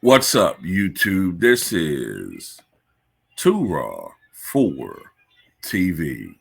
What's up, YouTube? This is Too Raw for TV.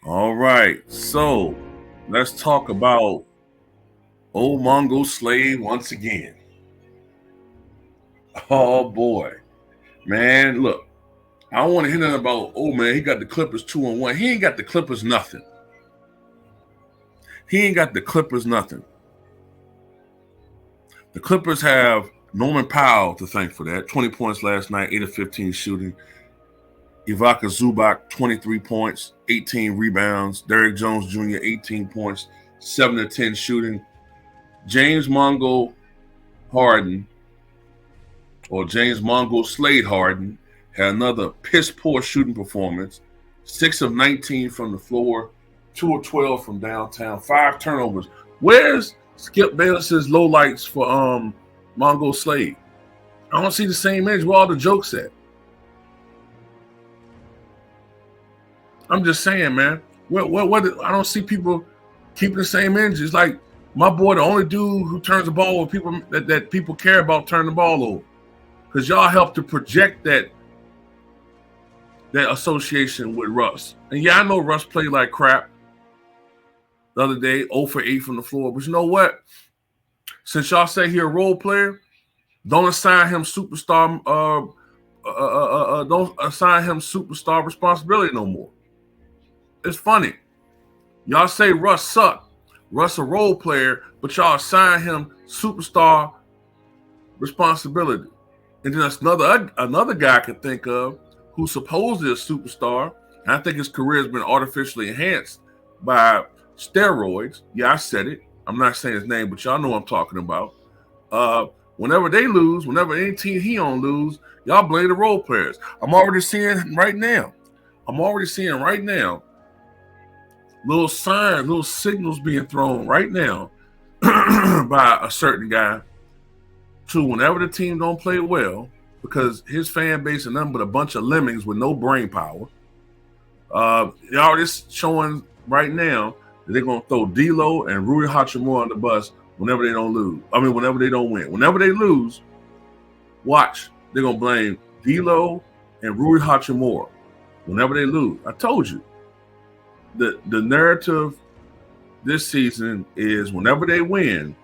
All right, so let's talk about old Mongo Slade once again. Oh boy, man, look, I don't want to hear nothing about. Oh man, he got the Clippers 2-1. He ain't got the Clippers nothing. He ain't got the Clippers nothing. The Clippers have Norman Powell to thank for that. 20 points last night, 8 of 15 shooting. Ivaka Zubac, 23 points, 18 rebounds. Derrick Jones Jr., 18 points, 7 of 10 shooting. James Mongo Harden, or James Mongo Slade Harden, had another piss-poor shooting performance. 6 of 19 from the floor, 2 of 12 from downtown, 5 turnovers. Where's Skip Bayless's lowlights for Mongo Slade? I don't see the same edge where all the jokes at. I'm just saying, man. What? I don't see people keeping the same energy. It's like my boy, the only dude who turns the ball over, people that people care about turning the ball over, because y'all help to project that association with Russ. And yeah, I know Russ played like crap the other day, 0 for 8 from the floor. But you know what? Since y'all say he a role player, don't assign him superstar. Don't assign him superstar responsibility no more. It's funny. Y'all say Russ sucked. Russ a role player, but y'all assign him superstar responsibility. And then that's another guy I can think of who's supposedly a superstar. And I think his career has been artificially enhanced by steroids. Yeah, I said it. I'm not saying his name, but y'all know what I'm talking about. Whenever they lose, whenever any team he on lose, y'all blame the role players. I'm already seeing right now. Little signs, little signals being thrown right now by a certain guy to whenever the team don't play well, because his fan base is nothing but a bunch of lemmings with no brain power. Y'all just showing right now that they're going to throw D'Lo and Rui Hachimura on the bus whenever they don't lose. I mean, whenever they don't win. Whenever they lose, watch. They're going to blame D'Lo and Rui Hachimura whenever they lose. I told you. The narrative this season is whenever they win,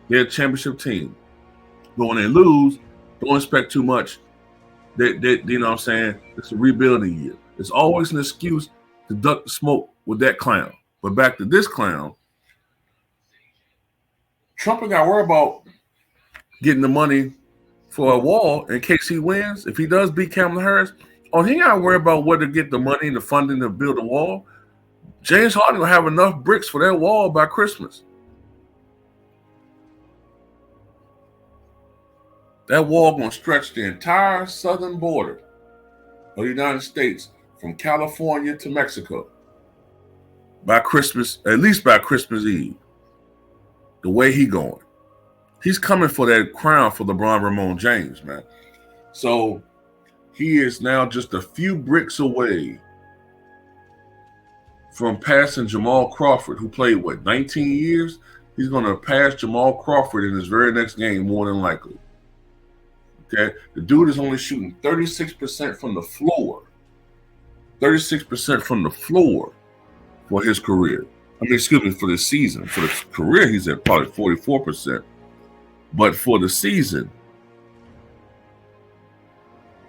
they're a championship team. But when they lose, don't expect too much. You know what I'm saying? It's a rebuilding year. It's always an excuse to duck the smoke with that clown. But back to this clown, Trump ain't got to worry about getting the money for a wall in case he wins. If he does beat Kamala Harris, he ain't got to worry about where to get the money and the funding to build a wall. James Harden will have enough bricks for that wall by Christmas. That wall going to stretch the entire southern border of the United States from California to Mexico by Christmas, at least by Christmas Eve. The way he going. He's coming for that crown for LeBron Ramon James, man. So he is now just a few bricks away from passing Jamal Crawford, who played, 19 years? He's going to pass Jamal Crawford in his very next game, more than likely. Okay? The dude is only shooting 36% from the floor. 36% from the floor for his career. For this season. For the career, he's at probably 44%. But for the season,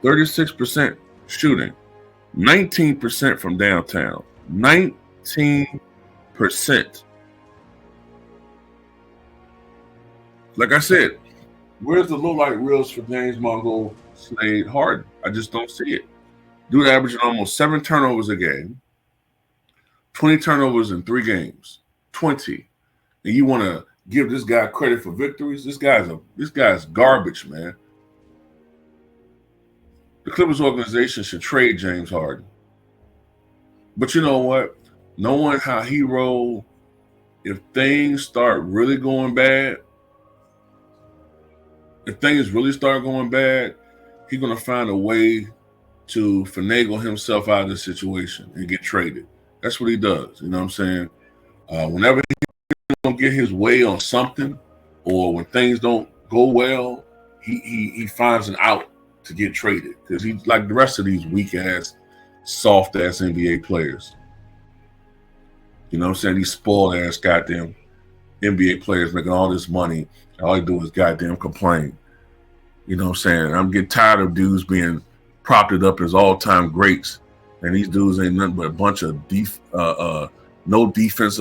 36% shooting, 19% from downtown. 19%. Like I said, where's the low light reels for James Mongo Slade Harden? I just don't see it. Dude averaging almost 7 turnovers a game, 20 turnovers in 3 games, 20. And you want to give this guy credit for victories? This guy's garbage, man. The Clippers organization should trade James Harden. But you know what? Knowing how he rolled, if things start really going bad, he's going to find a way to finagle himself out of the situation and get traded. That's what he does. You know what I'm saying? Whenever he don't get his way on something, or when things don't go well, he finds an out to get traded because he's like the rest of these weak ass, soft ass NBA players. You know what I'm saying? These spoiled ass goddamn NBA players making all this money. All they do is goddamn complain. You know what I'm saying? I'm getting tired of dudes being propped up as all-time greats, and these dudes ain't nothing but a bunch of no defense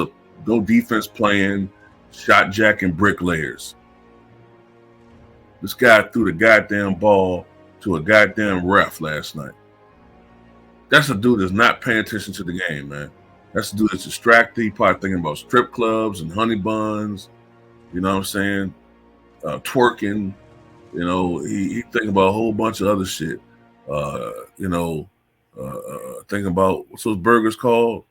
playing, shot jacking bricklayers. This guy threw the goddamn ball to a goddamn ref last night. That's a dude that's not paying attention to the game, man. That's a dude that's distracted. He probably thinking about strip clubs and honey buns. You know what I'm saying? Twerking. You know, he thinking about a whole bunch of other shit. Thinking about what's those burgers called?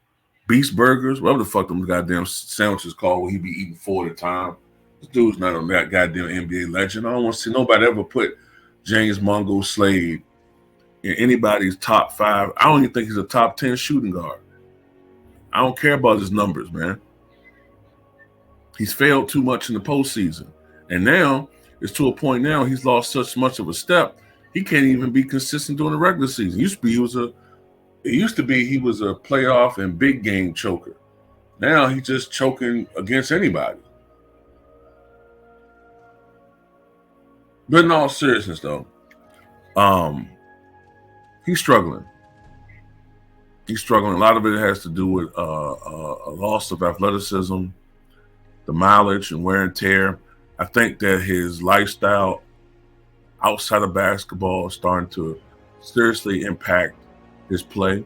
Beast burgers, whatever the fuck them goddamn sandwiches called where he be eating 4 at a time. This dude's not a goddamn NBA legend. I don't want to see nobody ever put James Mongo Slade in anybody's top 5. I don't even think he's a top 10 shooting guard. I don't care about his numbers, man. He's failed too much in the postseason. And now it's to a point now he's lost such much of a step, he can't even be consistent during the regular season. He used to be he was a playoff and big game choker. Now he's just choking against anybody. But in all seriousness, though, he's struggling. He's struggling. A lot of it has to do with a loss of athleticism, the mileage and wear and tear. I think that his lifestyle outside of basketball is starting to seriously impact his play.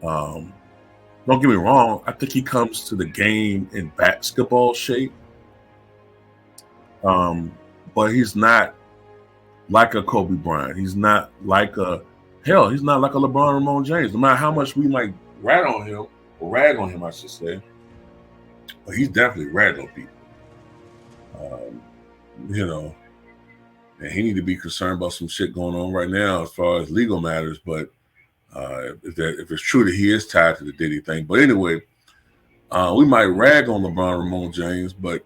Don't get me wrong. I think he comes to the game in basketball shape. But he's not like a Kobe Bryant. He's not like he's not like a LeBron Ramon James. No matter how much we might rag on him, I should say. But he's definitely ragged on people. And he need to be concerned about some shit going on right now as far as legal matters. But if it's true that he is tied to the Diddy thing. But anyway, we might rag on LeBron Ramon James, but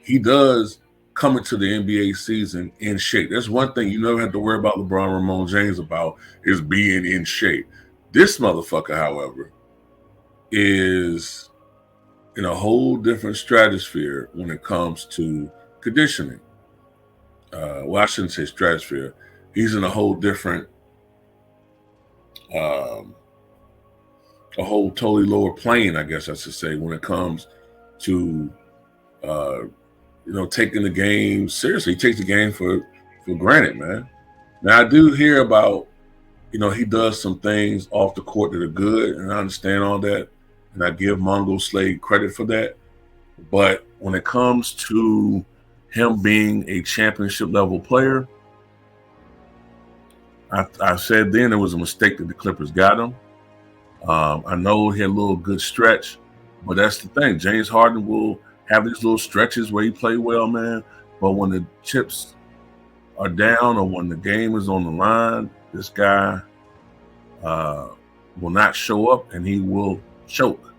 he does come into the NBA season in shape. That's one thing you never have to worry about LeBron Ramon James about is being in shape. This motherfucker, however, is in a whole different stratosphere when it comes to conditioning. Well, I shouldn't say stratosphere. He's in a whole different, a whole totally lower plane, I guess I should say, when it comes to, taking the game seriously. He takes the game for granted, man. Now, I do hear about, he does some things off the court that are good, and I understand all that, and I give Mongo Slade credit for that. But when it comes to him being a championship level player, I said then it was a mistake that the Clippers got him. I know he had a little good stretch, but that's the thing. James Harden will have these little stretches where he play well, man. But when the chips are down or when the game is on the line, this guy will not show up and he will choke.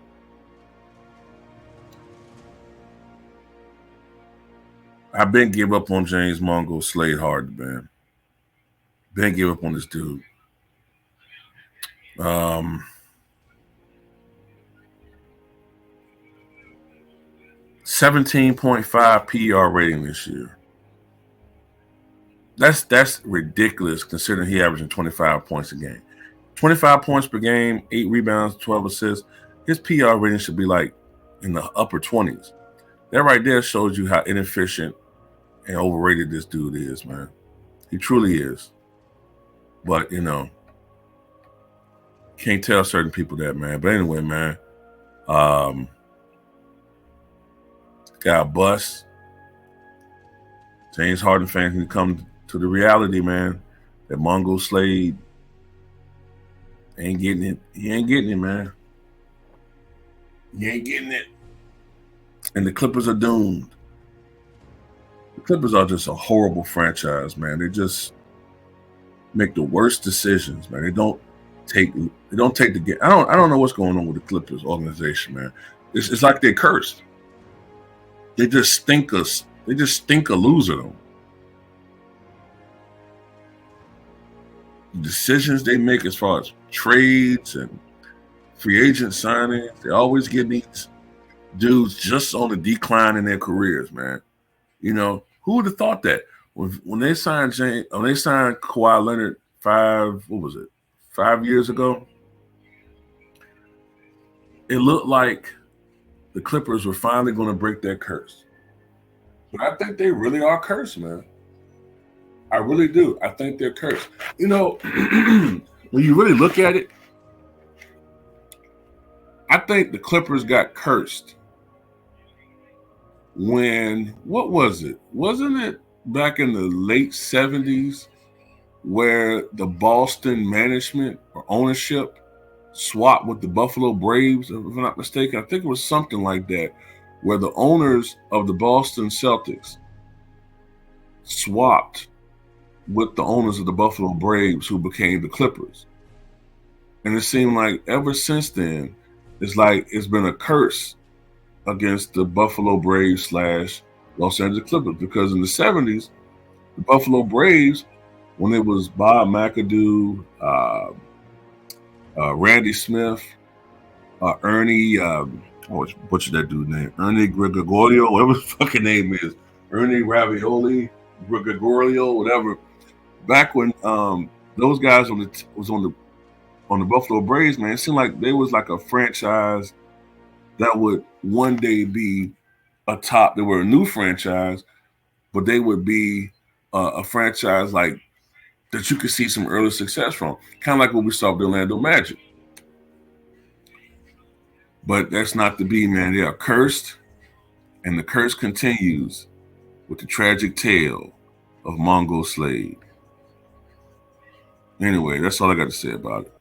I've been give up on James Mongo Slade Harden, man. Been give up on this dude. 17.5 PR rating this year. That's ridiculous considering he averaging 25 points a game. 25 points per game, 8 rebounds, 12 assists. His PR rating should be like in the upper 20s. That right there shows you how inefficient and overrated this dude is, man. He truly is. But, can't tell certain people that, man. But anyway, man, got bust. James Harden fans can come to the reality, man, that Mongo Slade ain't getting it. He ain't getting it, man. He ain't getting it. And the Clippers are doomed. The Clippers are just a horrible franchise, man. They just make the worst decisions, man. They don't take the game. I don't know what's going on with the Clippers organization, man. It's like they're cursed. They just stink a loser, though. decisions they make as far as trades and free agent signings. They always get these dudes just on the decline in their careers, man. You know, who would have thought that when they signed Kawhi Leonard 5 years ago, it looked like the Clippers were finally going to break their curse. But I think they really are cursed, man. I really do. I think they're cursed. You know, when you really look at it, I think the Clippers got cursed when, what was it? Wasn't it back in the late 70s where the Boston management or ownership swapped with the Buffalo Braves, if I'm not mistaken? I think it was something like that, where the owners of the Boston Celtics swapped with the owners of the Buffalo Braves, who became the Clippers. And it seemed like ever since then, it's like it's been a curse against the Buffalo Braves / Los Angeles Clippers, because in the 70s, the Buffalo Braves, when it was Bob McAdoo, Randy Smith, Ernie, what's that dude's name? Ernie Gregorio, whatever his fucking name is. Ernie Ravioli, Gregorio, whatever. Back when those guys was on the Buffalo Braves, man, it seemed like they was like a franchise that would one day be a top. They were a new franchise, but they would be a franchise like that you could see some early success from, kind of like what we saw with the Orlando Magic. But that's not to be, man. They are cursed, and the curse continues with the tragic tale of Mongo Slade. Anyway, that's all I got to say about it.